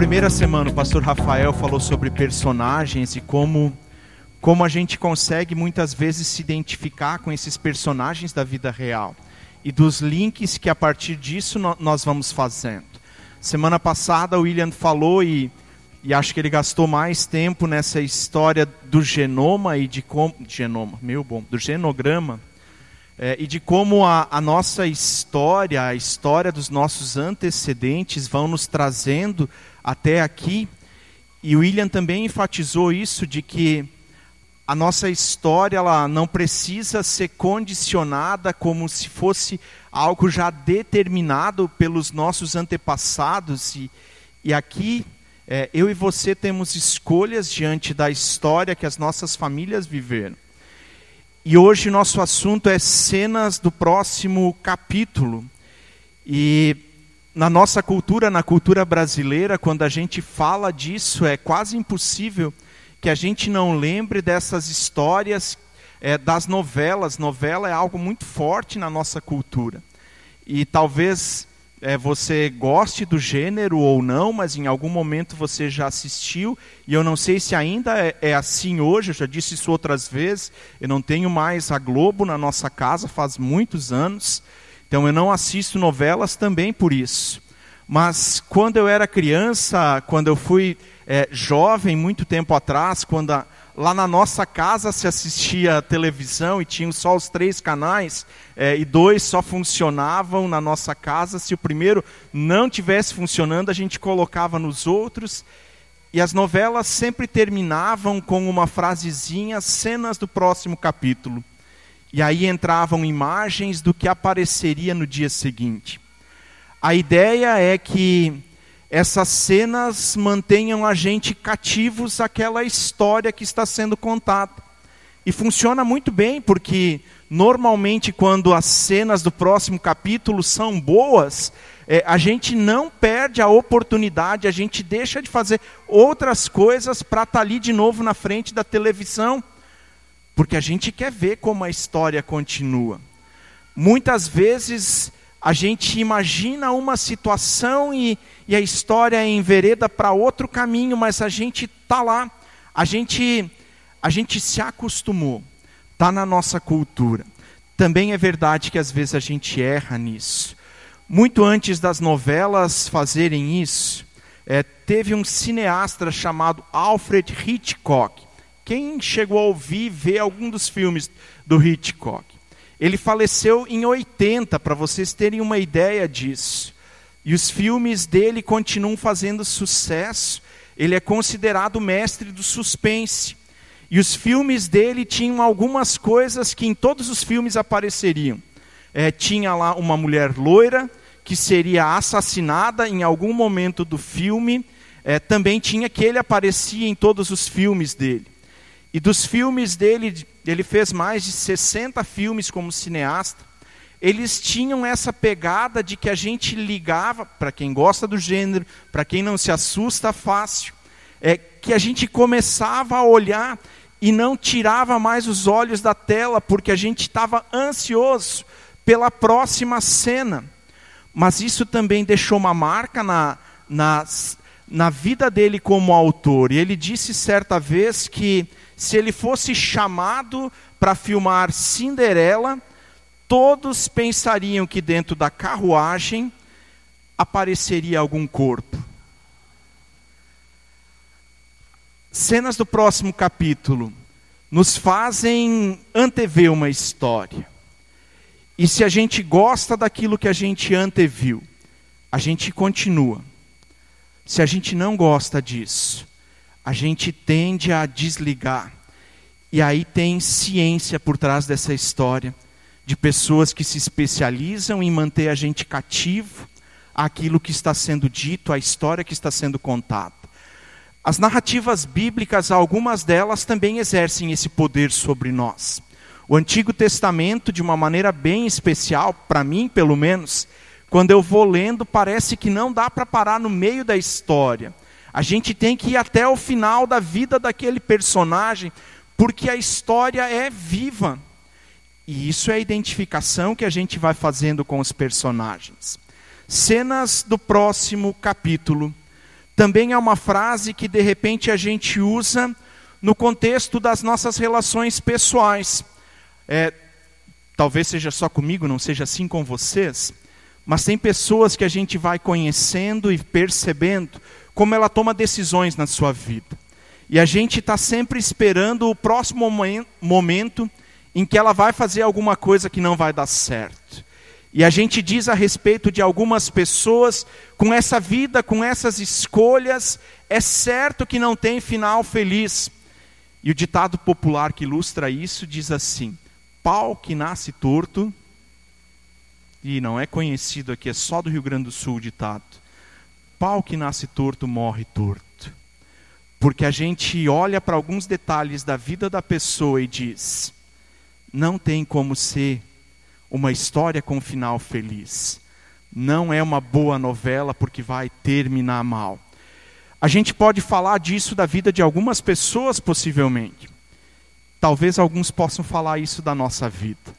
primeira semana o pastor Rafael falou sobre personagens e como a gente consegue muitas vezes se identificar com esses personagens da vida real e dos links que a partir disso nós vamos fazendo. Semana passada o William falou e acho que ele gastou mais tempo nessa história do genoma e de como... do genograma. E de como a nossa história, a história dos nossos antecedentes vão nos trazendo até aqui. E o William também enfatizou isso, de que a nossa história ela não precisa ser condicionada como se fosse algo já determinado pelos nossos antepassados. E aqui, eu e você temos escolhas diante da história que as nossas famílias viveram. E hoje nosso assunto é cenas do próximo capítulo. E na nossa cultura, na cultura brasileira, quando a gente fala disso, é quase impossível que a gente não lembre dessas histórias das novelas. Novela é algo muito forte na nossa cultura. E talvez você goste do gênero ou não, mas em algum momento você já assistiu, e eu não sei se ainda é assim hoje, eu já disse isso outras vezes, eu não tenho mais a Globo na nossa casa faz muitos anos, então eu não assisto novelas também por isso. Mas quando eu era criança, quando eu fui jovem, muito tempo atrás, quando lá na nossa casa se assistia televisão e tinham só os 3 canais, e 2 só funcionavam na nossa casa. Se o primeiro não tivesse funcionando, a gente colocava nos outros. E as novelas sempre terminavam com uma frasezinha, cenas do próximo capítulo. E aí entravam imagens do que apareceria no dia seguinte. A ideia é que essas cenas mantenham a gente cativos àquela história que está sendo contada. E funciona muito bem, porque normalmente quando as cenas do próximo capítulo são boas, a gente não perde a oportunidade, a gente deixa de fazer outras coisas para estar ali de novo na frente da televisão, porque a gente quer ver como a história continua. Muitas vezes a gente imagina uma situação e a história envereda para outro caminho, mas a gente está lá, a gente se acostumou, está na nossa cultura. Também é verdade que às vezes a gente erra nisso. Muito antes das novelas fazerem isso, teve um cineasta chamado Alfred Hitchcock. Quem chegou a ouvir e ver algum dos filmes do Hitchcock? Ele faleceu em 80, para vocês terem uma ideia disso. E os filmes dele continuam fazendo sucesso. Ele é considerado o mestre do suspense. E os filmes dele tinham algumas coisas que em todos os filmes apareceriam. Tinha lá uma mulher loira que seria assassinada em algum momento do filme. Também tinha que ele aparecia em todos os filmes dele. E dos filmes dele, ele fez mais de 60 filmes como cineasta. Eles tinham essa pegada de que a gente ligava, para quem gosta do gênero, para quem não se assusta fácil, que a gente começava a olhar e não tirava mais os olhos da tela, porque a gente estava ansioso pela próxima cena. Mas isso também deixou uma marca na vida dele como autor. E ele disse certa vez que se ele fosse chamado para filmar Cinderela, todos pensariam que dentro da carruagem apareceria algum corpo. Cenas do próximo capítulo nos fazem antever uma história. E se a gente gosta daquilo que a gente anteviu, a gente continua. Se a gente não gosta disso, a gente tende a desligar. E aí tem ciência por trás dessa história, de pessoas que se especializam em manter a gente cativo àquilo que está sendo dito, à história que está sendo contada. As narrativas bíblicas, algumas delas também exercem esse poder sobre nós. O Antigo Testamento, de uma maneira bem especial, para mim pelo menos, quando eu vou lendo, parece que não dá para parar no meio da história. A gente tem que ir até o final da vida daquele personagem, porque a história é viva. E isso é a identificação que a gente vai fazendo com os personagens. Cenas do próximo capítulo Também é uma frase que de repente a gente usa no contexto das nossas relações pessoais. Talvez seja só comigo, não seja assim com vocês, mas tem pessoas que a gente vai conhecendo e percebendo como ela toma decisões na sua vida. E a gente está sempre esperando o próximo momento em que ela vai fazer alguma coisa que não vai dar certo. E a gente diz a respeito de algumas pessoas, com essa vida, com essas escolhas, é certo que não tem final feliz. E o ditado popular que ilustra isso diz assim: pau que nasce torto, e não é conhecido aqui, é só do Rio Grande do Sul o ditado. Pau que nasce torto, morre torto. Porque a gente olha para alguns detalhes da vida da pessoa e diz: não tem como ser uma história com final feliz. Não é uma boa novela porque vai terminar mal. A gente pode falar disso da vida de algumas pessoas possivelmente. Talvez alguns possam falar isso da nossa vida.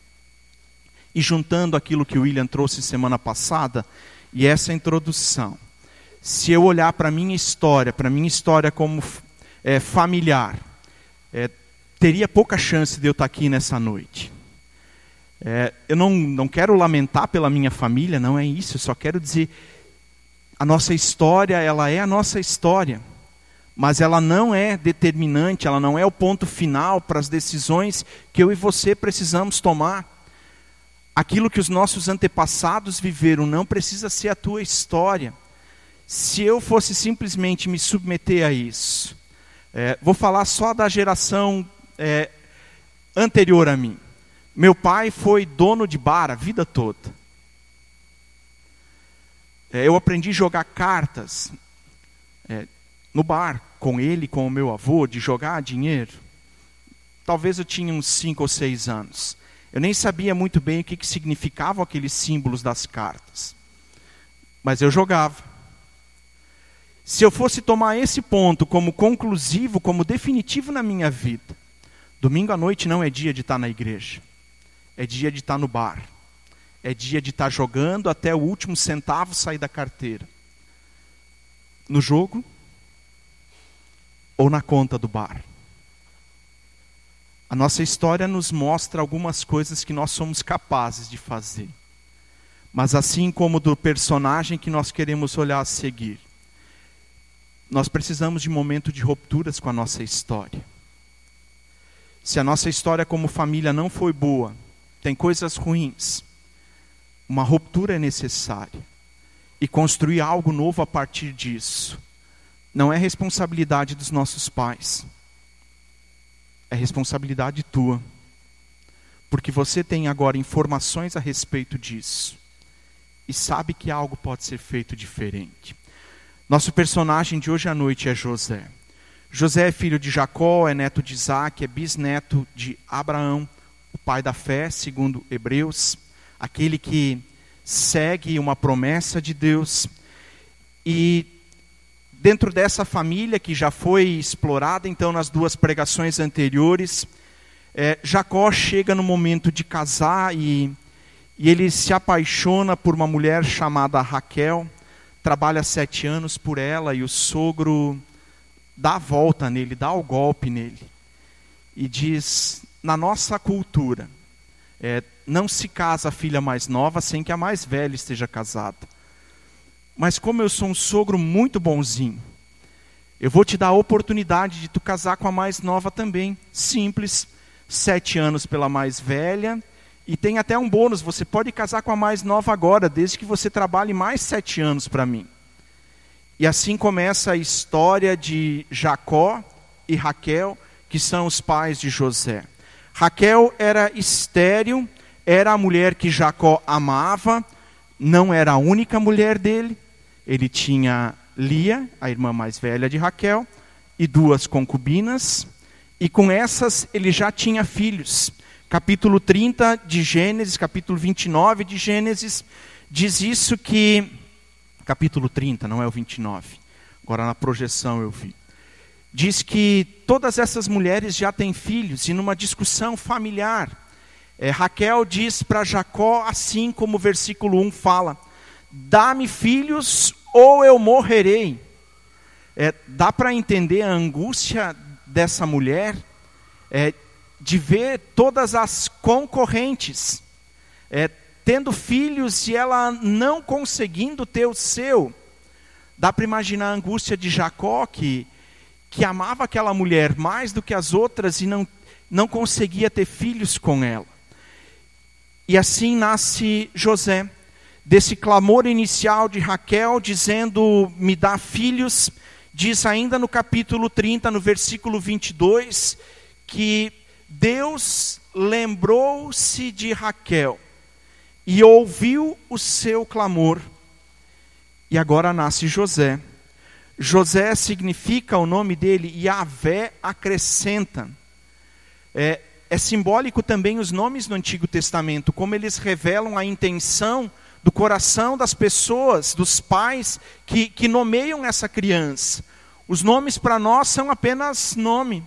E juntando aquilo que o William trouxe semana passada, e essa introdução, se eu olhar para a minha história como familiar, teria pouca chance de eu estar aqui nessa noite. Eu não quero lamentar pela minha família, não é isso, eu só quero dizer, a nossa história, ela é a nossa história, mas ela não é determinante, ela não é o ponto final para as decisões que eu e você precisamos tomar. Aquilo que os nossos antepassados viveram não precisa ser a tua história. Se eu fosse simplesmente me submeter a isso, vou falar só da geração anterior a mim. Meu pai foi dono de bar a vida toda. Eu aprendi a jogar cartas no bar, com ele, com o meu avô, de jogar dinheiro. Talvez eu tinha uns 5 ou 6 anos. Eu nem sabia muito bem o que significavam aqueles símbolos das cartas. Mas eu jogava. Se eu fosse tomar esse ponto como conclusivo, como definitivo na minha vida, domingo à noite não é dia de estar na igreja. É dia de estar no bar. É dia de estar jogando até o último centavo sair da carteira. No jogo ou na conta do bar. A nossa história nos mostra algumas coisas que nós somos capazes de fazer. Mas assim como do personagem que nós queremos olhar a seguir, nós precisamos de momento de rupturas com a nossa história. Se a nossa história como família não foi boa, tem coisas ruins, uma ruptura é necessária. E construir algo novo a partir disso. Não é responsabilidade dos nossos pais. É responsabilidade tua. Porque você tem agora informações a respeito disso. E sabe que algo pode ser feito diferente. Nosso personagem de hoje à noite é José. José é filho de Jacó, é neto de Isaac, é bisneto de Abraão, o pai da fé, segundo Hebreus, aquele que segue uma promessa de Deus. E dentro dessa família que já foi explorada, então, nas 2 pregações anteriores, Jacó chega no momento de casar e ele se apaixona por uma mulher chamada Raquel, trabalha 7 anos por ela e o sogro dá a volta nele, dá o golpe nele. E diz, na nossa cultura, não se casa a filha mais nova sem que a mais velha esteja casada. Mas como eu sou um sogro muito bonzinho, eu vou te dar a oportunidade de tu casar com a mais nova também. Simples, 7 anos pela mais velha. E tem até um bônus, você pode casar com a mais nova agora, desde que você trabalhe mais 7 anos para mim. E assim começa a história de Jacó e Raquel, que são os pais de José. Raquel era estéril, era a mulher que Jacó amava, não era a única mulher dele. Ele tinha Lia, a irmã mais velha de Raquel, e 2 concubinas, e com essas ele já tinha filhos. Capítulo 30 de Gênesis, capítulo 29 de Gênesis, diz isso que... Capítulo 30, não é o 29. Agora na projeção eu vi. Diz que todas essas mulheres já têm filhos, e numa discussão familiar, Raquel diz para Jacó, assim como o versículo 1 fala, dá-me filhos ou eu morrerei. dá para entender a angústia dessa mulher, de ver todas as concorrentes, tendo filhos e ela não conseguindo ter o seu. Dá para imaginar a angústia de Jacó, que amava aquela mulher mais do que as outras e não conseguia ter filhos com ela. E assim nasce José, desse clamor inicial de Raquel, dizendo, me dá filhos. Diz ainda no capítulo 30, no versículo 22, que Deus lembrou-se de Raquel e ouviu o seu clamor. E agora nasce José. José significa, o nome dele, Yahvé acrescenta. É simbólico também os nomes do Antigo Testamento, como eles revelam a intenção do coração das pessoas, dos pais que nomeiam essa criança. Os nomes para nós são apenas nome.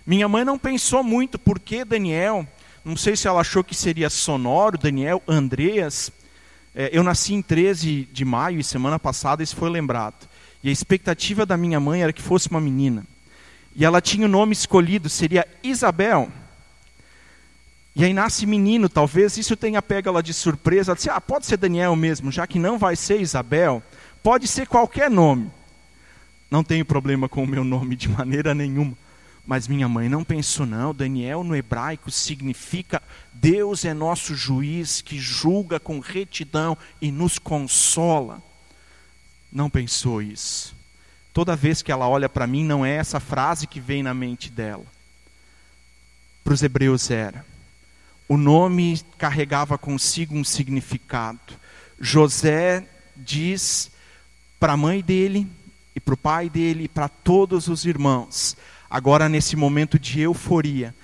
Minha mãe não pensou muito, porque Daniel, não sei se ela achou que seria sonoro, Daniel, Andreas. Eu nasci em 13 de maio e semana passada isso foi lembrado. E a expectativa da minha mãe era que fosse uma menina. E ela tinha o nome escolhido, seria Isabel. E aí nasce menino, talvez isso tenha pego ela de surpresa. Ela disse, pode ser Daniel mesmo, já que não vai ser Isabel, pode ser qualquer nome. Não tenho problema com o meu nome de maneira nenhuma. Mas minha mãe não pensou não, Daniel no hebraico significa Deus é nosso juiz que julga com retidão e nos consola. Não pensou isso. Toda vez que ela olha para mim, não é essa frase que vem na mente dela. Para os hebreus era. O nome carregava consigo um significado. José diz para a mãe dele, e para o pai dele, e para todos os irmãos, agora nesse momento de euforia,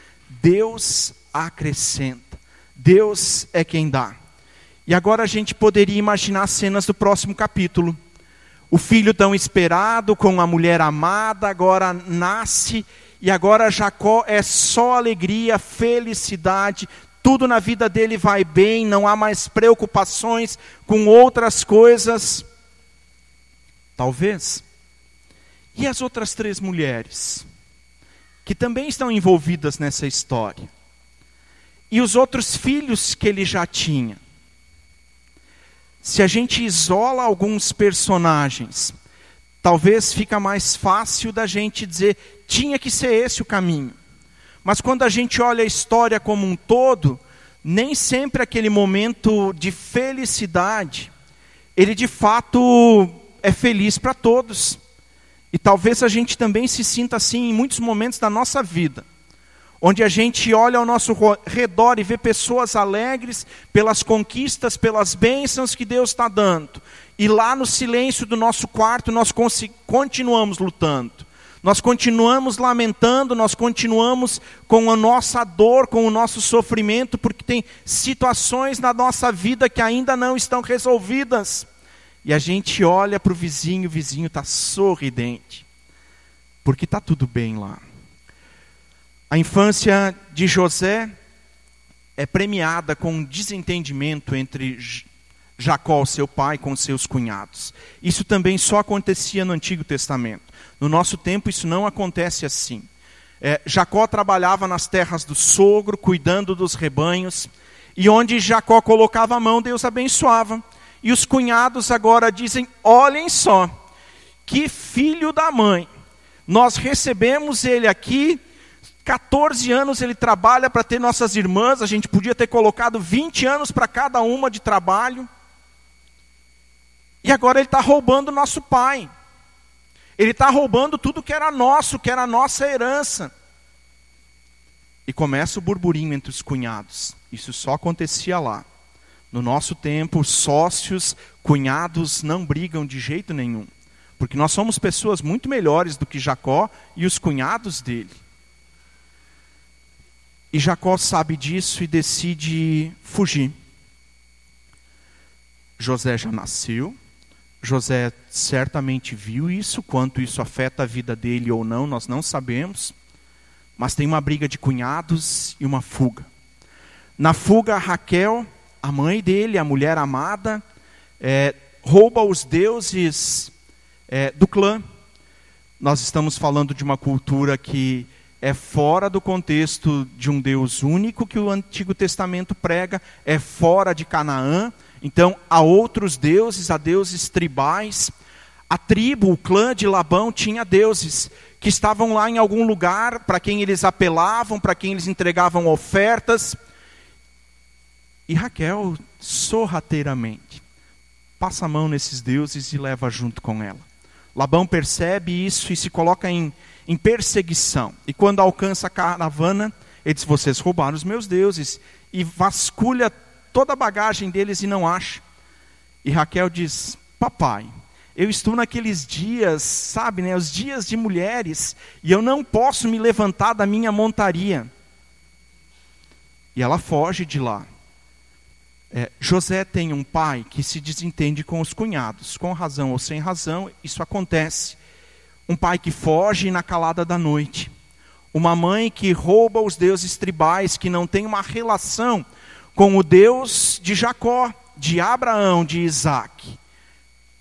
Deus acrescenta. Deus é quem dá. E agora a gente poderia imaginar cenas do próximo capítulo. O filho tão esperado, com a mulher amada, agora nasce, e agora Jacó é só alegria, felicidade, tudo na vida dele vai bem, não há mais preocupações com outras coisas. Talvez. E as outras 3 mulheres, que também estão envolvidas nessa história? E os outros filhos que ele já tinha? Se a gente isola alguns personagens, talvez fica mais fácil da gente dizer, tinha que ser esse o caminho. Mas quando a gente olha a história como um todo, nem sempre aquele momento de felicidade, ele de fato é feliz para todos. E talvez a gente também se sinta assim em muitos momentos da nossa vida, onde a gente olha ao nosso redor e vê pessoas alegres pelas conquistas, pelas bênçãos que Deus está dando. E lá no silêncio do nosso quarto nós continuamos lutando. Nós continuamos lamentando, nós continuamos com a nossa dor, com o nosso sofrimento, porque tem situações na nossa vida que ainda não estão resolvidas. E a gente olha para o vizinho está sorridente, porque está tudo bem lá. A infância de José é premiada com um desentendimento entre Jacó, seu pai, com seus cunhados. Isso também só acontecia no Antigo Testamento. No nosso tempo isso não acontece assim. Jacó trabalhava nas terras do sogro, cuidando dos rebanhos, e onde Jacó colocava a mão, Deus abençoava. E os cunhados agora dizem, olhem só, que filho da mãe, nós recebemos ele aqui, 14 anos ele trabalha para ter nossas irmãs, a gente podia ter colocado 20 anos para cada uma de trabalho, e agora ele está roubando nosso pai. Ele está roubando tudo que era nosso, que era a nossa herança. E começa o burburinho entre os cunhados. Isso só acontecia lá. No nosso tempo, sócios, cunhados não brigam de jeito nenhum. Porque nós somos pessoas muito melhores do que Jacó e os cunhados dele. E Jacó sabe disso e decide fugir. José já nasceu. José certamente viu isso, quanto isso afeta a vida dele ou não, nós não sabemos. Mas tem uma briga de cunhados e uma fuga. Na fuga, Raquel, a mãe dele, a mulher amada, rouba os deuses do clã. Nós estamos falando de uma cultura que é fora do contexto de um Deus único que o Antigo Testamento prega, é fora de Canaã. Então, há outros deuses, há deuses tribais. A tribo, o clã de Labão tinha deuses que estavam lá em algum lugar, para quem eles apelavam, para quem eles entregavam ofertas. E Raquel, sorrateiramente, passa a mão nesses deuses e leva junto com ela. Labão percebe isso e se coloca em perseguição. E quando alcança a caravana, ele diz: vocês roubaram os meus deuses. E vasculha toda a bagagem deles e não acha. E Raquel diz: papai, eu estou naqueles dias, sabe, né, os dias de mulheres, e eu não posso me levantar da minha montaria. E ela foge de lá. José tem um pai que se desentende com os cunhados, com razão ou sem razão, isso acontece. Um pai que foge na calada da noite. Uma mãe que rouba os deuses tribais, que não tem uma relação com o Deus de Jacó, de Abraão, de Isaac.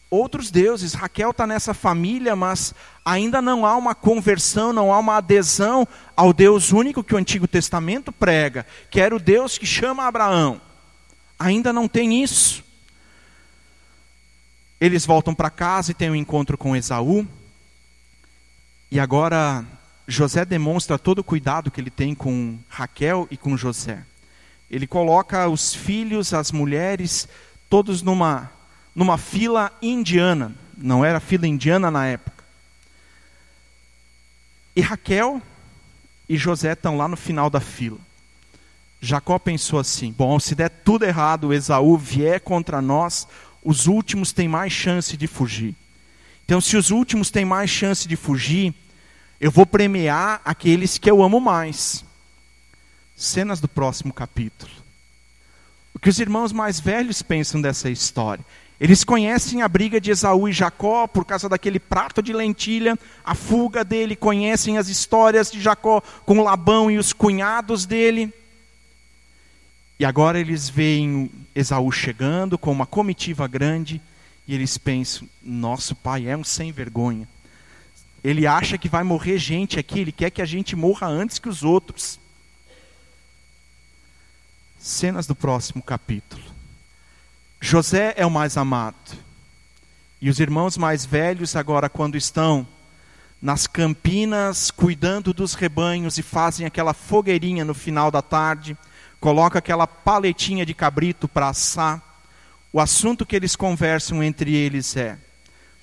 Outros deuses, Raquel está nessa família, mas ainda não há uma conversão, não há uma adesão ao Deus único que o Antigo Testamento prega, que era o Deus que chama Abraão. Ainda não tem isso. Eles voltam para casa e têm um encontro com Esaú. E agora José demonstra todo o cuidado que ele tem com Raquel e com José. Ele coloca os filhos, as mulheres, todos numa fila indiana. Não era fila indiana na época. E Raquel e José estão lá no final da fila. Jacó pensou assim: bom, se der tudo errado, Esaú vier contra nós, os últimos têm mais chance de fugir. Então, se os últimos têm mais chance de fugir, eu vou premiar aqueles que eu amo mais. Cenas do próximo capítulo. O que os irmãos mais velhos pensam dessa história? Eles conhecem a briga de Esaú e Jacó por causa daquele prato de lentilha, a fuga dele, conhecem as histórias de Jacó com Labão e os cunhados dele. E agora eles veem Esaú chegando com uma comitiva grande e eles pensam: nosso pai é um sem vergonha. Ele acha que vai morrer gente aqui, ele quer que a gente morra antes que os outros. Cenas do próximo capítulo. José é o mais amado. E os irmãos mais velhos agora, quando estão nas campinas cuidando dos rebanhos e fazem aquela fogueirinha no final da tarde, coloca aquela paletinha de cabrito para assar, o assunto que eles conversam entre eles é: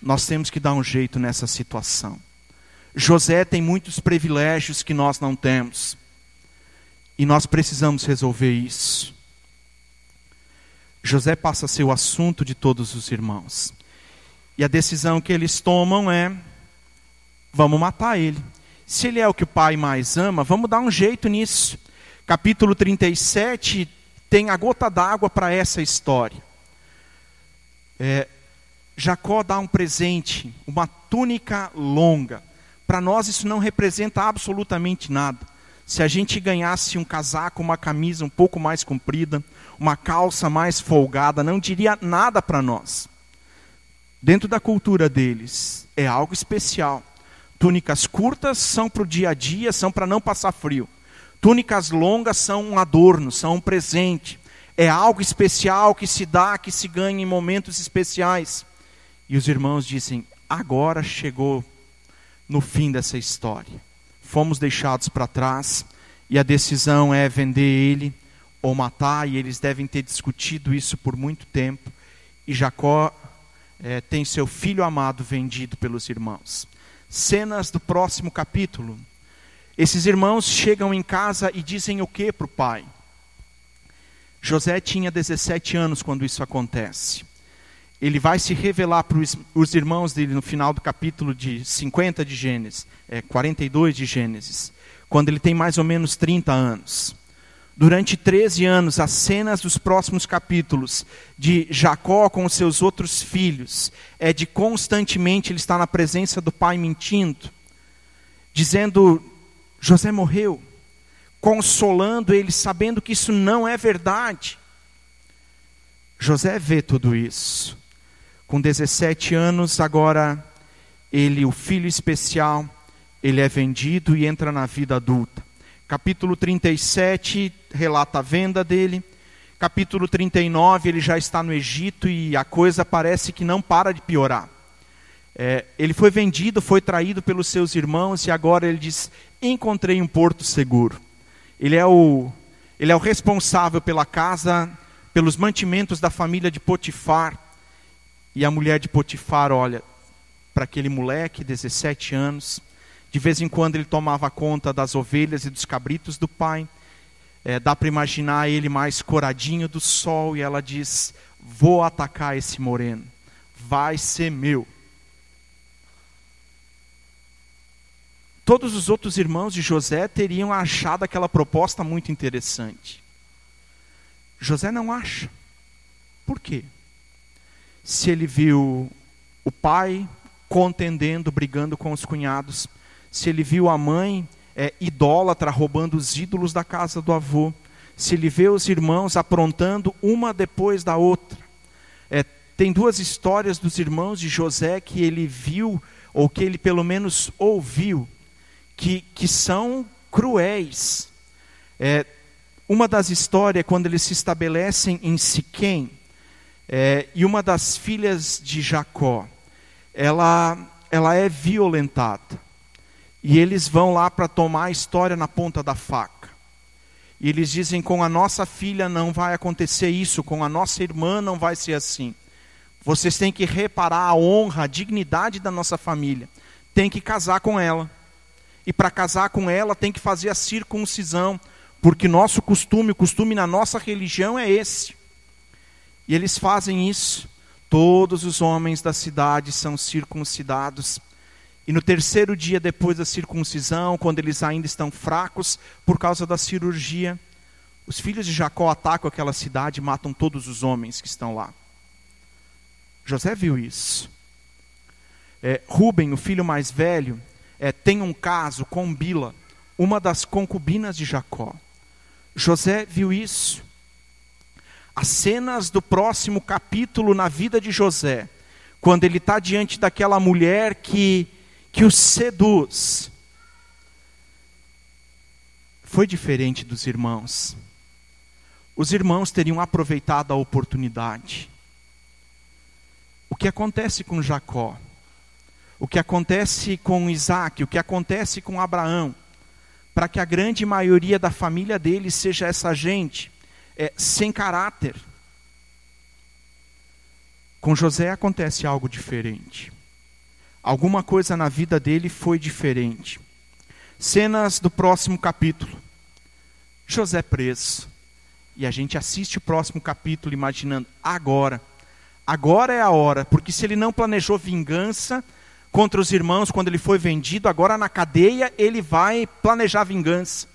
nós temos que dar um jeito nessa situação. José tem muitos privilégios que nós não temos. E nós precisamos resolver isso. José passa a ser o assunto de todos os irmãos. E a decisão que eles tomam é: vamos matar ele. Se ele é o que o pai mais ama, vamos dar um jeito nisso. Capítulo 37 tem a gota d'água para essa história. Jacó dá um presente, uma túnica longa. Para nós isso não representa absolutamente nada. Se a gente ganhasse um casaco, uma camisa um pouco mais comprida, uma calça mais folgada, não diria nada para nós. Dentro da cultura deles, é algo especial. Túnicas curtas são para o dia a dia, são para não passar frio. Túnicas longas são um adorno, são um presente. É algo especial que se dá, que se ganha em momentos especiais. E os irmãos dizem: agora chegou no fim dessa história. Fomos deixados para trás e a decisão é vender ele ou matar. E eles devem ter discutido isso por muito tempo. E Jacó tem seu filho amado vendido pelos irmãos. Cenas do próximo capítulo. Esses irmãos chegam em casa e dizem o que para o pai? José tinha 17 anos quando isso acontece. Ele vai se revelar para os irmãos dele no final do capítulo de 50 de Gênesis, 42 de Gênesis, quando ele tem mais ou menos 30 anos. Durante 13 anos, as cenas dos próximos capítulos de Jacó com os seus outros filhos, é de constantemente ele estar na presença do pai mentindo, dizendo: José morreu, consolando ele, sabendo que isso não é verdade. José vê tudo isso. Com 17 anos, agora, o filho especial, ele é vendido e entra na vida adulta. Capítulo 37 relata a venda dele. Capítulo 39, ele já está no Egito e a coisa parece que não para de piorar. Ele foi vendido, foi traído pelos seus irmãos e agora ele diz: encontrei um porto seguro. Ele é o responsável pela casa, pelos mantimentos da família de Potifar. E a mulher de Potifar olha para aquele moleque, 17 anos. De vez em quando ele tomava conta das ovelhas e dos cabritos do pai. Dá para imaginar ele mais coradinho do sol. E ela diz: vou atacar esse moreno. Vai ser meu. Todos os outros irmãos de José teriam achado aquela proposta muito interessante. José não acha. Por quê? Se ele viu o pai contendendo, brigando com os cunhados, se ele viu a mãe idólatra roubando os ídolos da casa do avô, se ele vê os irmãos aprontando uma depois da outra. Tem duas histórias dos irmãos de José que ele viu, ou que ele pelo menos ouviu, que são cruéis. Uma das histórias é quando eles se estabelecem em Siquém, e uma das filhas de Jacó, ela é violentada. E eles vão lá para tomar a história na ponta da faca. E eles dizem: com a nossa filha não vai acontecer isso, com a nossa irmã não vai ser assim. Vocês têm que reparar a honra, a dignidade da nossa família. Tem que casar com ela. E para casar com ela tem que fazer a circuncisão, porque nosso costume, o costume na nossa religião é esse. E eles fazem isso. Todos os homens da cidade são circuncidados. E no terceiro dia depois da circuncisão, quando eles ainda estão fracos por causa da cirurgia, os filhos de Jacó atacam aquela cidade e matam todos os homens que estão lá. José viu isso. Rúben, o filho mais velho, tem um caso com Bila, uma das concubinas de Jacó. José viu isso. As cenas do próximo capítulo na vida de José, quando ele está diante daquela mulher que o seduz, foi diferente dos irmãos. Os irmãos teriam aproveitado a oportunidade. O que acontece com Jacó? O que acontece com Isaac? O que acontece com Abraão? Para que a grande maioria da família dele seja essa gente sem caráter. Com José acontece algo diferente. Alguma coisa na vida dele foi diferente. Cenas do próximo capítulo. José preso. E a gente assiste o próximo capítulo imaginando: agora é a hora. Porque se ele não planejou vingança contra os irmãos quando ele foi vendido, agora na cadeia ele vai planejar vingança.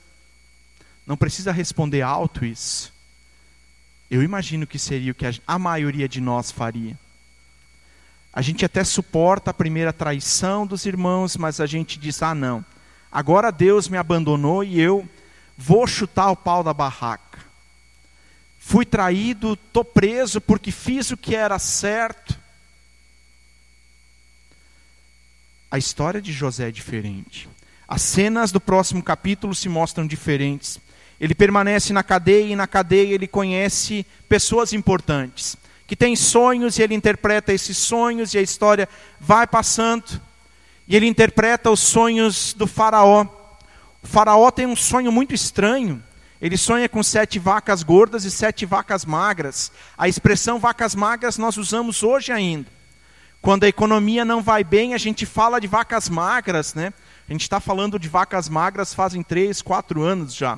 Não precisa responder alto isso. Eu imagino que seria o que a maioria de nós faria. A gente até suporta a primeira traição dos irmãos, mas a gente diz: ah não, agora Deus me abandonou e eu vou chutar o pau da barraca. Fui traído, estou preso porque fiz o que era certo. A história de José é diferente. As cenas do próximo capítulo se mostram diferentes. Ele permanece na cadeia e na cadeia ele conhece pessoas importantes, que têm sonhos e ele interpreta esses sonhos e a história vai passando. E ele interpreta os sonhos do faraó. O faraó tem um sonho muito estranho. Ele sonha com 7 vacas gordas e 7 vacas magras. A expressão vacas magras nós usamos hoje ainda. Quando a economia não vai bem, a gente fala de vacas magras, né? A gente está falando de vacas magras fazem 3, 4 anos já.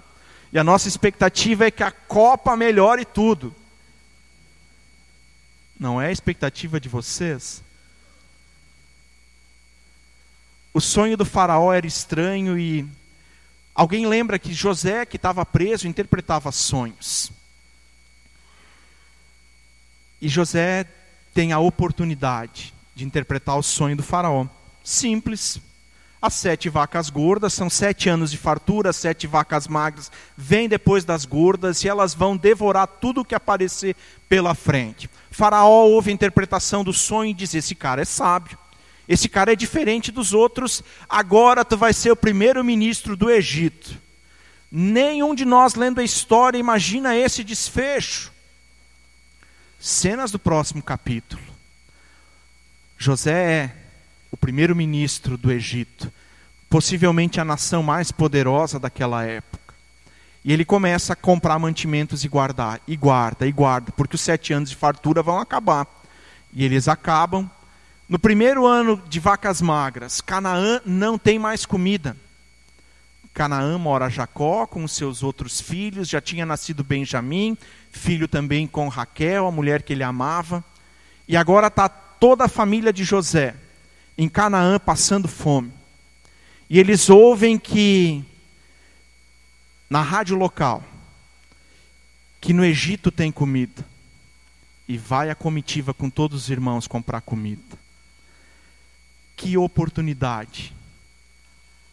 E a nossa expectativa é que a Copa melhore tudo. Não é a expectativa de vocês? O sonho do faraó era estranho e alguém lembra que José, que estava preso, interpretava sonhos. E José tem a oportunidade de interpretar o sonho do faraó. Simples. As 7 vacas gordas, são 7 anos de fartura, 7 vacas magras, vêm depois das gordas e elas vão devorar tudo o que aparecer pela frente. Faraó ouve a interpretação do sonho e diz: esse cara é sábio. Esse cara é diferente dos outros, agora tu vai ser o primeiro-ministro do Egito. Nenhum de nós lendo a história imagina esse desfecho. Cenas do próximo capítulo. José é o primeiro-ministro do Egito, possivelmente a nação mais poderosa daquela época. E ele começa a comprar mantimentos e guardar, e guarda, porque os 7 anos de fartura vão acabar. E eles acabam. No primeiro ano de vacas magras, Canaã não tem mais comida. Canaã mora Jacó com os seus outros filhos, já tinha nascido Benjamim, filho também com Raquel, a mulher que ele amava. E agora está toda a família de José em Canaã passando fome. E eles ouvem que, na rádio local, que no Egito tem comida. E vai a comitiva com todos os irmãos comprar comida. Que oportunidade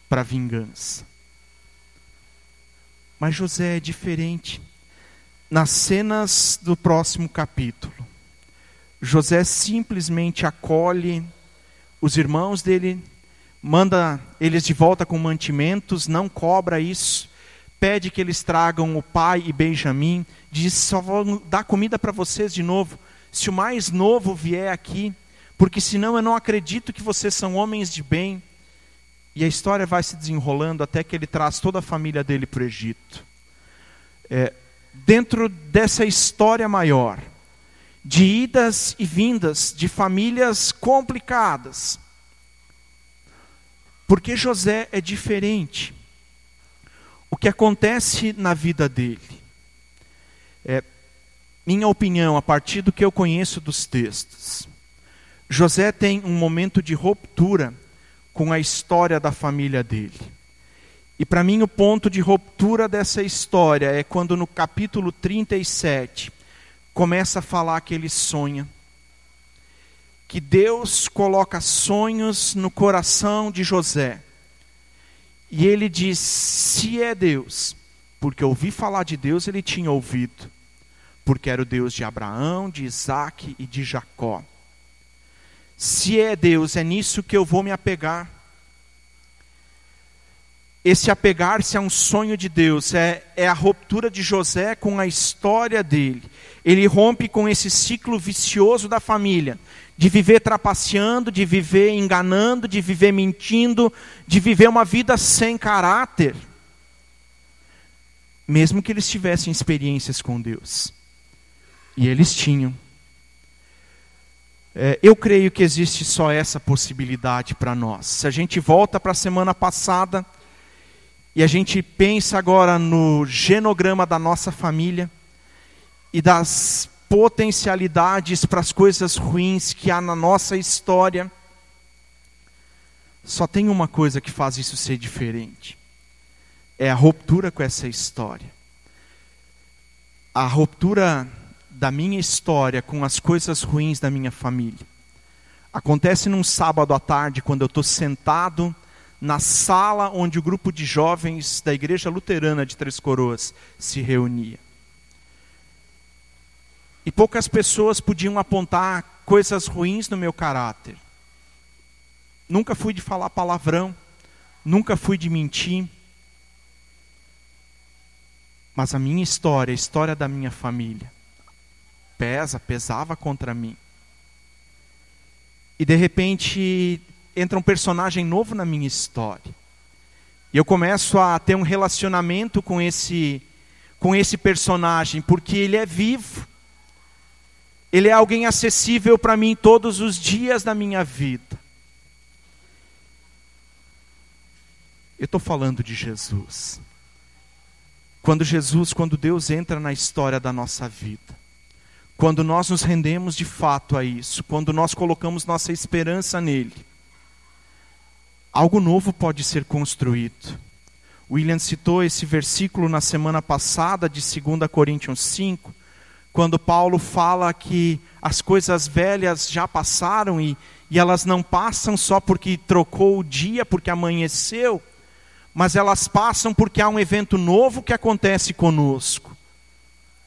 para vingança. Mas José é diferente. Nas cenas do próximo capítulo, José simplesmente acolhe os irmãos dele, manda eles de volta com mantimentos, não cobra isso, pede que eles tragam o pai e Benjamim, diz: só vou dar comida para vocês de novo, se o mais novo vier aqui, porque senão eu não acredito que vocês são homens de bem. E a história vai se desenrolando até que ele traz toda a família dele para o Egito. Dentro dessa história maior, de idas e vindas, de famílias complicadas, porque José é diferente. O que acontece na vida dele, minha opinião, a partir do que eu conheço dos textos, José tem um momento de ruptura com a história da família dele. E para mim o ponto de ruptura dessa história é quando no capítulo 37 começa a falar que ele sonha. Que Deus coloca sonhos no coração de José. E ele diz: se é Deus, porque ouvi falar de Deus, ele tinha ouvido. Porque era o Deus de Abraão, de Isaac e de Jacó. Se é Deus, é nisso que eu vou me apegar. Esse apegar-se a um sonho de Deus é a ruptura de José com a história dele. Ele rompe com esse ciclo vicioso da família, de viver trapaceando, de viver enganando, de viver mentindo, de viver uma vida sem caráter. Mesmo que eles tivessem experiências com Deus. E eles tinham. Eu creio que existe só essa possibilidade para nós. Se a gente volta para a semana passada e a gente pensa agora no genograma da nossa família e das potencialidades para as coisas ruins que há na nossa história, só tem uma coisa que faz isso ser diferente. É a ruptura com essa história. A ruptura da minha história com as coisas ruins da minha família. Acontece num sábado à tarde, quando eu estou sentado na sala onde o grupo de jovens da Igreja Luterana de Três Coroas se reunia. E poucas pessoas podiam apontar coisas ruins no meu caráter. Nunca fui de falar palavrão, nunca fui de mentir. Mas a minha história, a história da minha família, pesava contra mim. E de repente entra um personagem novo na minha história. E eu começo a ter um relacionamento com esse personagem, porque ele é vivo. Ele é alguém acessível para mim todos os dias da minha vida. Eu estou falando de Jesus. Quando Deus entra na história da nossa vida, quando nós nos rendemos de fato a isso, quando nós colocamos nossa esperança nele, algo novo pode ser construído. William citou esse versículo na semana passada de 2 Coríntios 5, quando Paulo fala que as coisas velhas já passaram e elas não passam só porque trocou o dia, porque amanheceu, mas elas passam porque há um evento novo que acontece conosco,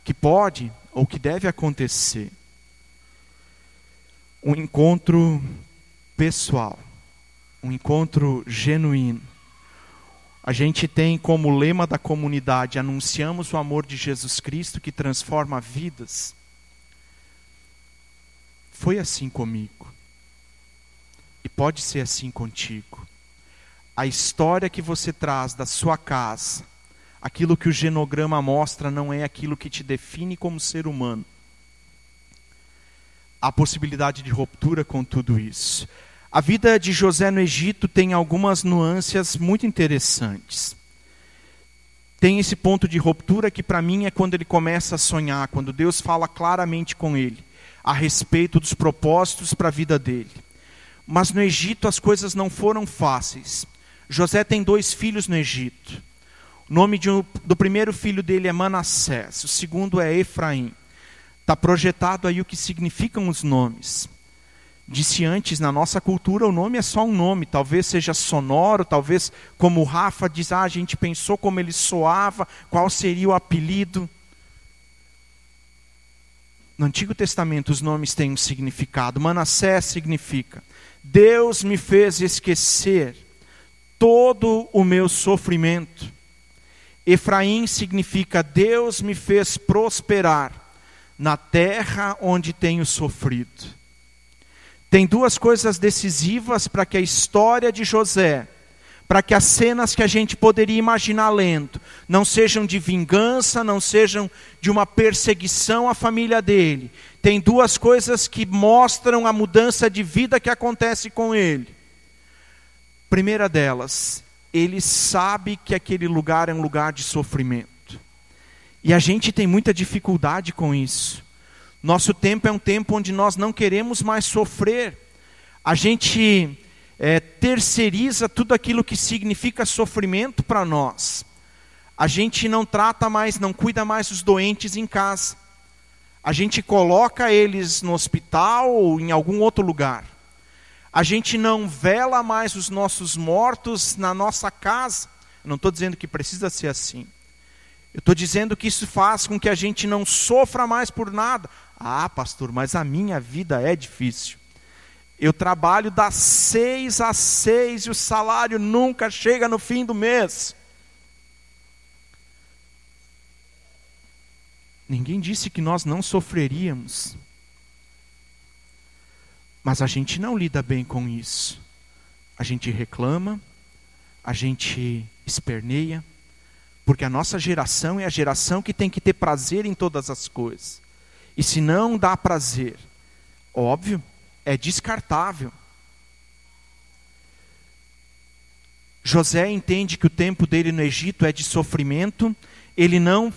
que pode ou que deve acontecer. Um encontro pessoal, um encontro genuíno. A gente tem como lema da comunidade: anunciamos o amor de Jesus Cristo que transforma vidas. Foi assim comigo. E pode ser assim contigo. A história que você traz da sua casa, aquilo que o genograma mostra, não é aquilo que te define como ser humano. Há possibilidade de ruptura com tudo isso. A vida de José no Egito tem algumas nuances muito interessantes. Tem esse ponto de ruptura que para mim é quando ele começa a sonhar, quando Deus fala claramente com ele a respeito dos propósitos para a vida dele. Mas no Egito as coisas não foram fáceis. José tem 2 filhos no Egito. O nome do primeiro filho dele é Manassés, o segundo é Efraim. Está projetado aí o que significam os nomes. Disse antes, na nossa cultura o nome é só um nome, talvez seja sonoro, talvez como o Rafa diz, a gente pensou como ele soava, qual seria o apelido. No Antigo Testamento os nomes têm um significado. Manassés significa: Deus me fez esquecer todo o meu sofrimento. Efraim significa: Deus me fez prosperar na terra onde tenho sofrido. Tem 2 coisas decisivas para que a história de José, para que as cenas que a gente poderia imaginar lendo, não sejam de vingança, não sejam de uma perseguição à família dele. Tem 2 coisas que mostram a mudança de vida que acontece com ele. Primeira delas, ele sabe que aquele lugar é um lugar de sofrimento. E a gente tem muita dificuldade com isso. Nosso tempo é um tempo onde nós não queremos mais sofrer. A gente terceiriza tudo aquilo que significa sofrimento para nós. A gente não trata mais, não cuida mais dos doentes em casa. A gente coloca eles no hospital ou em algum outro lugar. A gente não vela mais os nossos mortos na nossa casa. Eu não estou dizendo que precisa ser assim. Eu estou dizendo que isso faz com que a gente não sofra mais por nada. Ah, pastor, mas a minha vida é difícil. Eu trabalho das 6 às 6 e o salário nunca chega no fim do mês. Ninguém disse que nós não sofreríamos. Mas a gente não lida bem com isso. A gente reclama, a gente esperneia, porque a nossa geração é a geração que tem que ter prazer em todas as coisas. E se não dá prazer, óbvio, é descartável. José entende que o tempo dele no Egito é de sofrimento. Ele não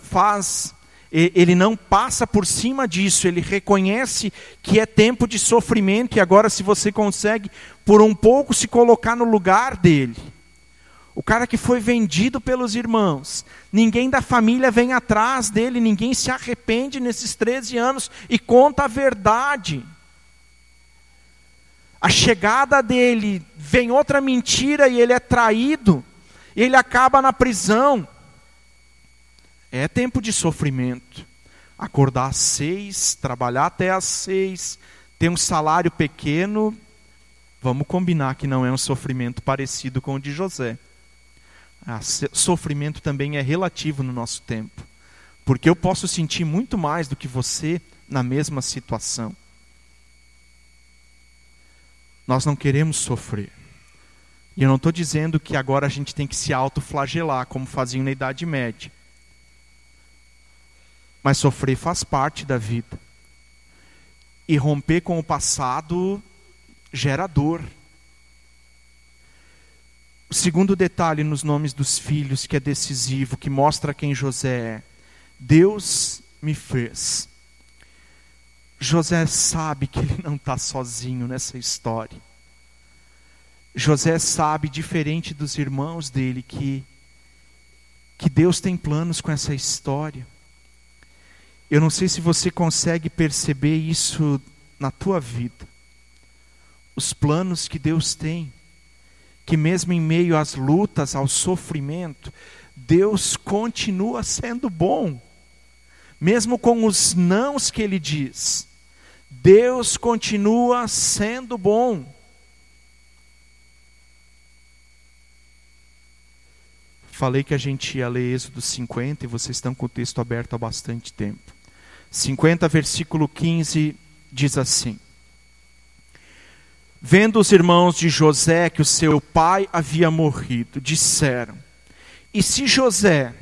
passa por cima disso. Ele reconhece que é tempo de sofrimento. E agora, se você consegue por um pouco se colocar no lugar dele, o cara que foi vendido pelos irmãos, ninguém da família vem atrás dele, ninguém se arrepende nesses 13 anos e conta a verdade. A chegada dele, vem outra mentira e ele é traído, e ele acaba na prisão. É tempo de sofrimento. Acordar às 6, trabalhar até às 6, ter um salário pequeno, vamos combinar que não é um sofrimento parecido com o de José. Sofrimento também é relativo no nosso tempo, porque eu posso sentir muito mais do que você na mesma situação. Nós não queremos sofrer. E eu não estou dizendo que agora a gente tem que se autoflagelar, como faziam na Idade Média. Mas sofrer faz parte da vida. E romper com o passado gera dor. O segundo detalhe nos nomes dos filhos que é decisivo, que mostra quem José é: Deus me fez. José sabe que ele não está sozinho nessa história. José sabe, diferente dos irmãos dele, que Deus tem planos com essa história. Eu não sei se você consegue perceber isso na tua vida. Os planos que Deus tem. Que mesmo em meio às lutas, ao sofrimento, Deus continua sendo bom. Mesmo com os nãos que Ele diz, Deus continua sendo bom. Falei que a gente ia ler Êxodo 50 e vocês estão com o texto aberto há bastante tempo. 50, versículo 15, diz assim: Vendo os irmãos de José que o seu pai havia morrido, disseram: E se José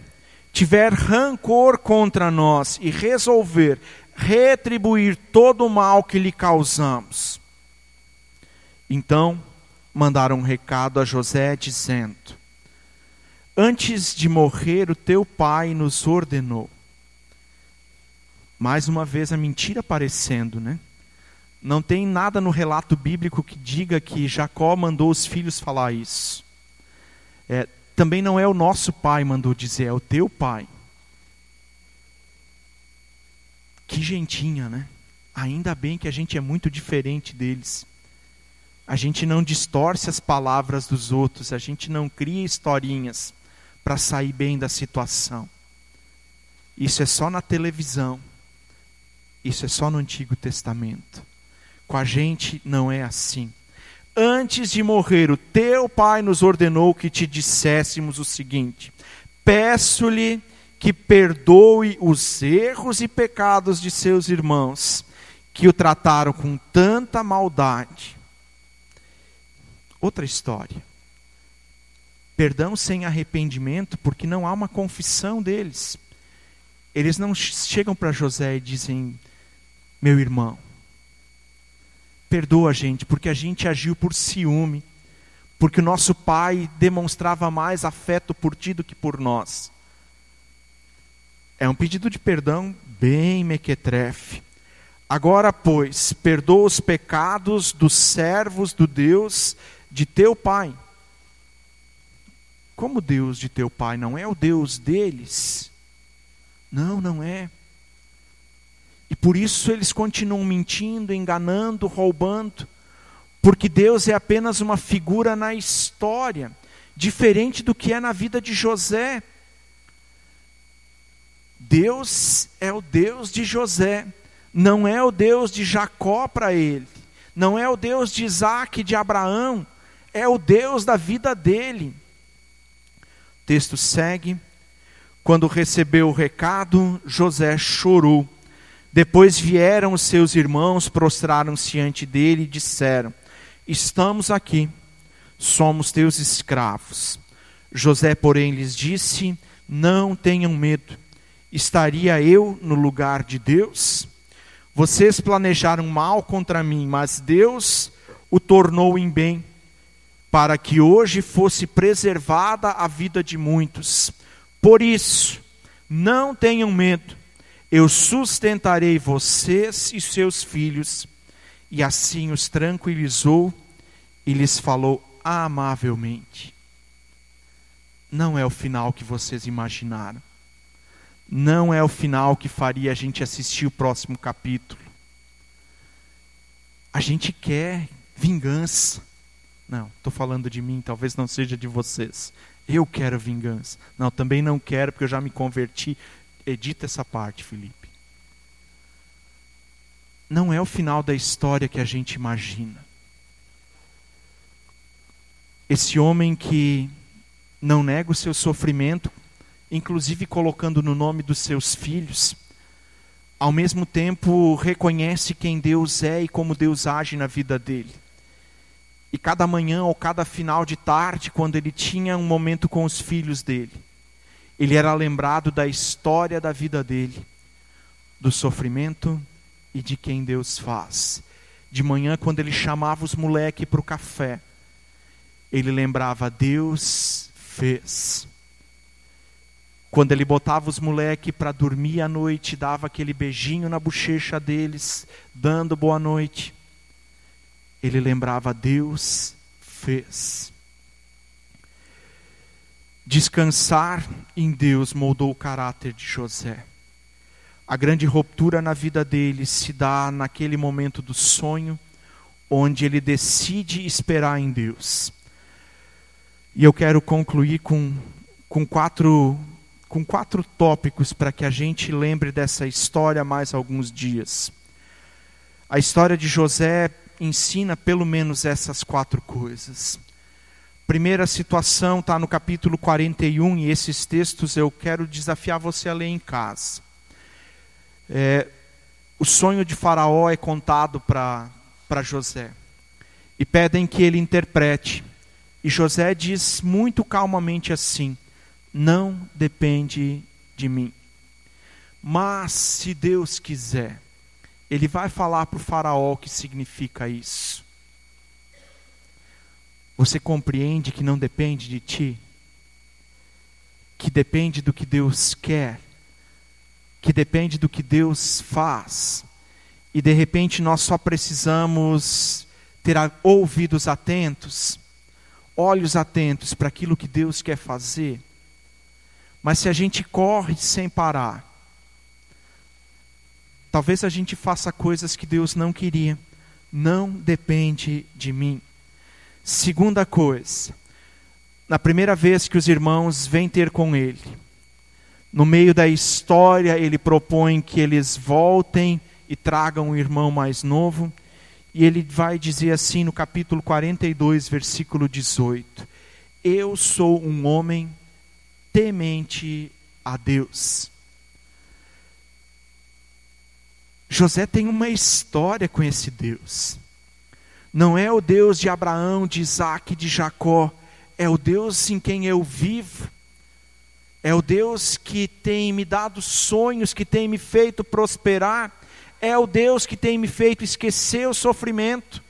tiver rancor contra nós e resolver retribuir todo o mal que lhe causamos? Então mandaram um recado a José dizendo: Antes de morrer o teu pai nos ordenou. Mais uma vez a mentira aparecendo, né? Não tem nada no relato bíblico que diga que Jacó mandou os filhos falar isso. Também não é o nosso pai mandou dizer, é o teu pai. Que gentinha, né? Ainda bem que a gente é muito diferente deles. A gente não distorce as palavras dos outros, a gente não cria historinhas para sair bem da situação. Isso é só na televisão. Isso é só no Antigo Testamento. Com a gente não é assim. Antes de morrer, o teu pai nos ordenou que te disséssemos o seguinte: peço-lhe que perdoe os erros e pecados de seus irmãos, que o trataram com tanta maldade. Outra história. Perdão sem arrependimento, porque não há uma confissão deles. Eles não chegam para José e dizem: meu irmão, perdoa a gente, porque a gente agiu por ciúme, porque o nosso pai demonstrava mais afeto por ti do que por nós. É um pedido de perdão bem mequetrefe. Agora, pois, perdoa os pecados dos servos do Deus de teu pai. Como Deus de teu pai? Não é o Deus deles? Não, não é. E por isso eles continuam mentindo, enganando, roubando. Porque Deus é apenas uma figura na história, diferente do que é na vida de José. Deus é o Deus de José, não é o Deus de Jacó para ele. Não é o Deus de Isaac, de Abraão, é o Deus da vida dele. O texto segue: quando recebeu o recado, José chorou. Depois vieram os seus irmãos, prostraram-se diante dele e disseram: estamos aqui, somos teus escravos. José, porém, lhes disse: não tenham medo, estaria eu no lugar de Deus? Vocês planejaram mal contra mim, mas Deus o tornou em bem, para que hoje fosse preservada a vida de muitos. Por isso, não tenham medo, eu sustentarei vocês e seus filhos. E assim os tranquilizou e lhes falou amavelmente. Não é o final que vocês imaginaram. Não é o final que faria a gente assistir o próximo capítulo. A gente quer vingança. Não, estou falando de mim, talvez não seja de vocês. Eu quero vingança. Não, também não quero, porque eu já me converti. Edita essa parte, Felipe. Não é o final da história que a gente imagina. Esse homem que não nega o seu sofrimento, inclusive colocando no nome dos seus filhos, ao mesmo tempo reconhece quem Deus é e como Deus age na vida dele. E cada manhã ou cada final de tarde, quando ele tinha um momento com os filhos dele, ele era lembrado da história da vida dele, do sofrimento e de quem Deus faz. De manhã, quando ele chamava os moleques para o café, ele lembrava: Deus fez. Quando ele botava os moleques para dormir à noite, dava aquele beijinho na bochecha deles, dando boa noite, ele lembrava: Deus fez. Descansar em Deus moldou o caráter de José. A grande ruptura na vida dele se dá naquele momento do sonho, onde ele decide esperar em Deus. E eu quero concluir com quatro tópicos para que a gente lembre dessa história mais alguns dias. A história de José ensina pelo menos essas 4 coisas. primeira situação está no capítulo 41, e esses textos eu quero desafiar você a ler em casa. O sonho de Faraó é contado para José, e pedem que ele interprete. E José diz muito calmamente assim: não depende de mim. Mas se Deus quiser, ele vai falar para o Faraó o que significa isso. Você compreende que não depende de ti? Que depende do que Deus quer? Que depende do que Deus faz? E de repente nós só precisamos ter ouvidos atentos, olhos atentos para aquilo que Deus quer fazer. Mas se a gente corre sem parar, talvez a gente faça coisas que Deus não queria. Não depende de mim. Segunda coisa, na primeira vez que os irmãos vêm ter com ele, no meio da história ele propõe que eles voltem e tragam um irmão mais novo. E ele vai dizer assim no capítulo 42, versículo 18: eu sou um homem temente a Deus. José tem uma história com esse Deus. Não é o Deus de Abraão, de Isaac, de Jacó. É o Deus em quem eu vivo. É o Deus que tem me dado sonhos, que tem me feito prosperar. É o Deus que tem me feito esquecer o sofrimento.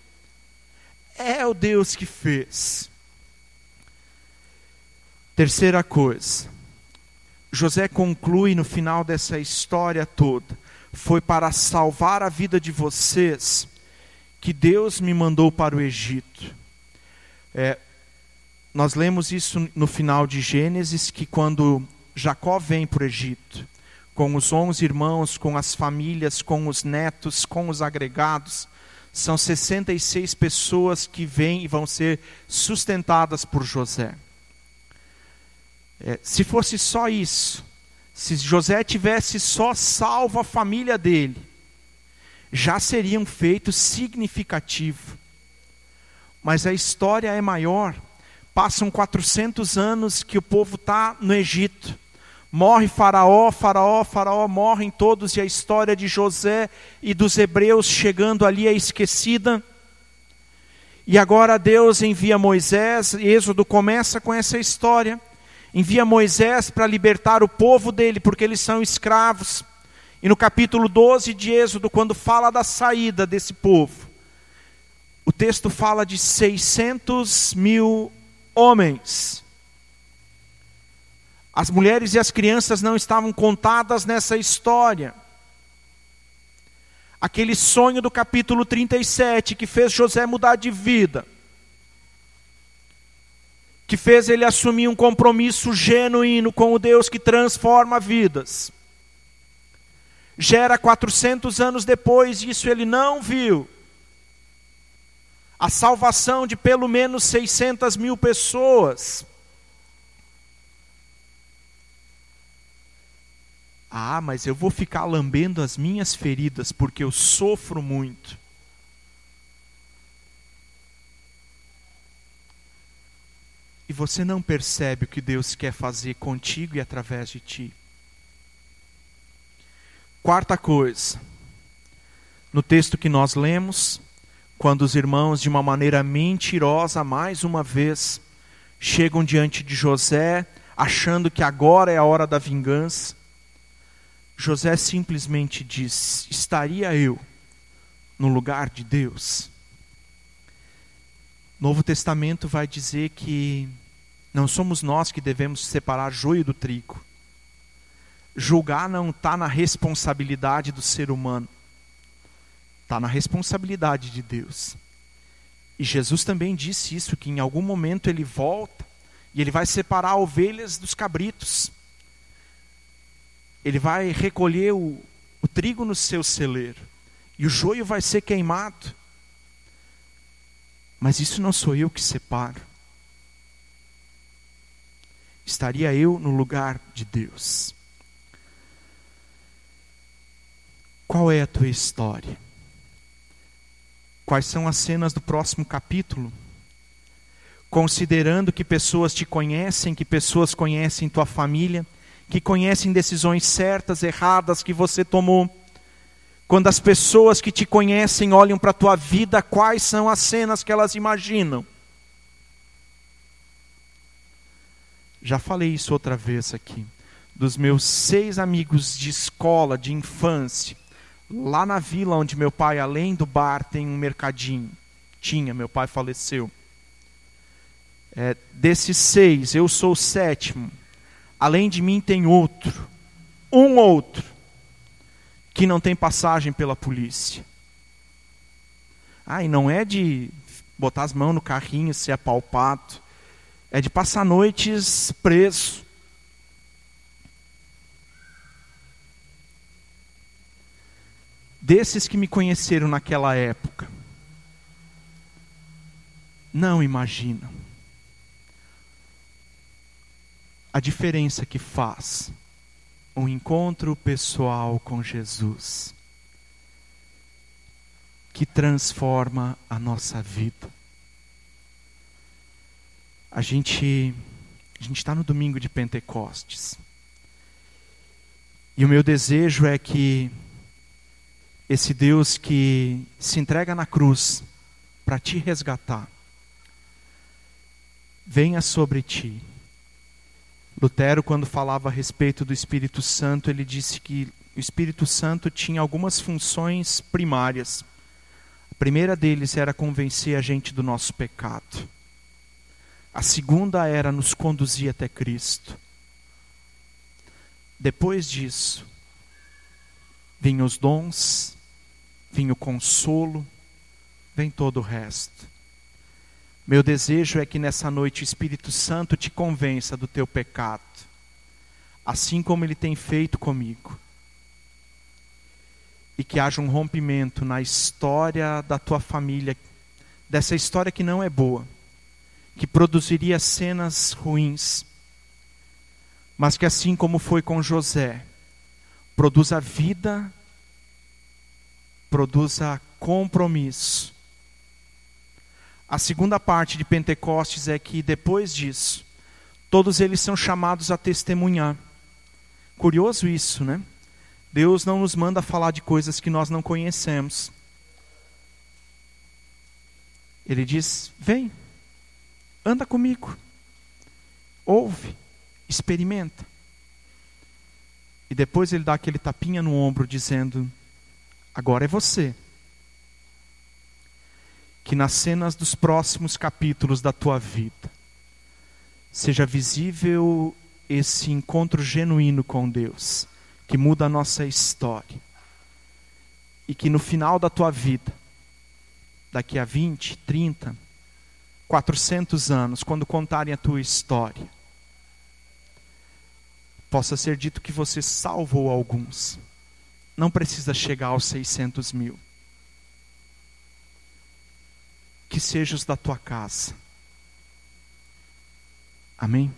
É o Deus que fez. Terceira coisa, José conclui no final dessa história toda: foi para salvar a vida de vocês que Deus me mandou para o Egito. Nós lemos isso no final de Gênesis, que quando Jacó vem para o Egito, com os 11 irmãos, com as famílias, com os netos, com os agregados, são 66 pessoas que vêm e vão ser sustentadas por José. Se fosse só isso, se José tivesse só salvo a família dele, já seria um feito significativo. Mas a história é maior. Passam 400 anos que o povo está no Egito. Morre Faraó, morrem todos, e a história de José e dos hebreus chegando ali é esquecida. E agora Deus envia Moisés, e Êxodo começa com essa história. Envia Moisés para libertar o povo dele, porque eles são escravos. E no capítulo 12 de Êxodo, quando fala da saída desse povo, o texto fala de 600 mil homens. As mulheres e as crianças não estavam contadas nessa história. Aquele sonho do capítulo 37 que fez José mudar de vida, que fez ele assumir um compromisso genuíno com o Deus que transforma vidas, gera 400 anos depois, isso ele não viu, a salvação de pelo menos 600 mil pessoas. Mas eu vou ficar lambendo as minhas feridas porque eu sofro muito. E você não percebe o que Deus quer fazer contigo e através de ti. Quarta coisa, no texto que nós lemos, quando os irmãos, de uma maneira mentirosa, mais uma vez, chegam diante de José, achando que agora é a hora da vingança, José simplesmente diz: estaria eu no lugar de Deus? O Novo Testamento vai dizer que não somos nós que devemos separar joio do trigo. Julgar não está na responsabilidade do ser humano, está na responsabilidade de Deus. E Jesus também disse isso, que em algum momento ele volta e ele vai separar ovelhas dos cabritos. Ele vai recolher o trigo no seu celeiro e o joio vai ser queimado. Mas isso não sou eu que separo. Estaria eu no lugar de Deus? Qual é a tua história? Quais são as cenas do próximo capítulo? considerando que pessoas te conhecem, que pessoas conhecem tua família, que conhecem decisões certas, erradas que você tomou. Quando as pessoas que te conhecem olham para a tua vida, quais são as cenas que elas imaginam? Já falei isso outra vez aqui. Dos meus 6 amigos de escola, de infância, lá na vila onde meu pai, além do bar, tem um mercadinho. Meu pai faleceu. Desses 6, eu sou o 7º. Além de mim tem outro. Um outro. Que não tem passagem pela polícia. E não é de botar as mãos no carrinho e ser apalpado. É de passar noites preso. Desses que me conheceram naquela época, não imaginam a diferença que faz um encontro pessoal com Jesus, que transforma a nossa vida. A gente está no domingo de Pentecostes. E o meu desejo é que esse Deus que se entrega na cruz para te resgatar, venha sobre ti. Lutero, quando falava a respeito do Espírito Santo, ele disse que o Espírito Santo tinha algumas funções primárias. A primeira deles era convencer a gente do nosso pecado. A segunda era nos conduzir até Cristo. Depois disso, vinham os dons, vinha o consolo, vem todo o resto. Meu desejo é que nessa noite o Espírito Santo te convença do teu pecado, assim como Ele tem feito comigo. E que haja um rompimento na história da tua família, dessa história que não é boa, que produziria cenas ruins, mas que assim como foi com José, produza vida, produza compromisso. A segunda parte de Pentecostes é que depois disso, todos eles são chamados a testemunhar. Curioso isso, né? Deus não nos manda falar de coisas que nós não conhecemos. Ele diz, vem, anda comigo, ouve, experimenta. E depois ele dá aquele tapinha no ombro dizendo, agora é você. Que nas cenas dos próximos capítulos da tua vida, seja visível esse encontro genuíno com Deus, que muda a nossa história. E que no final da tua vida, daqui a 20, 30, 400 anos, quando contarem a tua história, possa ser dito que você salvou alguns. Não precisa chegar aos 600 mil. Que seja os da tua casa. Amém?